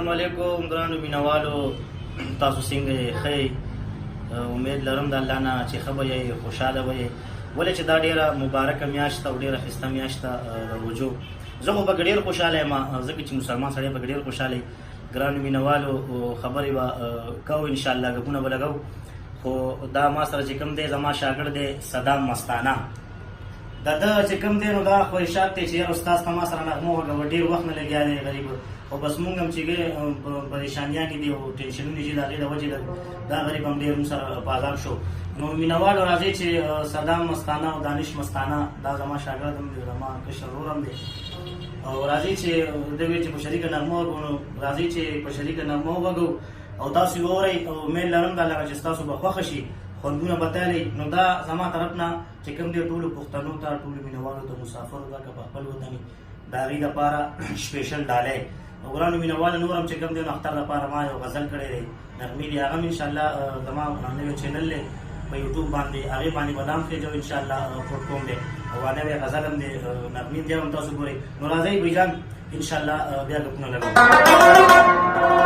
السلام علیکم ګرانو مینوالو، تاسو څنګه یې؟ ښه. امید لرم د الله نه چې ښه به یې، خوشحاله به یې، ولې چې دا ډېره مبارکه میاشت او ډېره ښایسته میاشت ده روژو. زه خو پکې ډېر خوشحاله یم ځکه چې مسلمان سړی پکې ډېر خوشحاله وي. ګرانو مینوالو خبرې به کوو، انشاءالله ګپونه به لګوو. خو دا ما سره چې کوم دی زما شاګرد دی صدام مستانه، د ده چې کوم دی نو دا خواهشات دی چې یاره استاذ ته ما سره نغمه وغږوه، ډېر وخت نه لګیا دی غریب، خو بس مونږ هم چې پریشانیانې دي او ټینشنونه چې د هغې د وجې دا غریب هم ډېر سره په عذاب شو. نو مینوالو راځئ چې صدام مستانه او دانش مستانه دا زما شاګرد هم دی، زما کشر ورور هم دی، او راځئ چې ده ویل چې په شریکه نغمه وغږو، نو راځئ چې په شریکه نغمه وغږو او تاسو یې واورئ. او امید لرم د الله چې ستاسو به خوښه شي، خوندونه به تایلئ. نو دا زما طرف نه چې کوم دی ټولو پښتنو ته، ټولو مینوالو ته، مسافرو ته، که په خپل وطن د هغې دپاره سپیشل ډالۍ. او ګرانو مینوالو نور هم چې کوم دی نو اختر دپاره ما یو غزل کړی دی، نغمې دی، هغه هم انشاءالله زما نوی چینل دی په یوټیوب باندې، هغې باندې به دا هم خېجو انشاءالله پروت کوم دی، او نوی غزل هم دی، نغمې دی هم تاسو ګورئ. نو راځئ بھائی جان انشاءالله بیا ګپونه لګوو.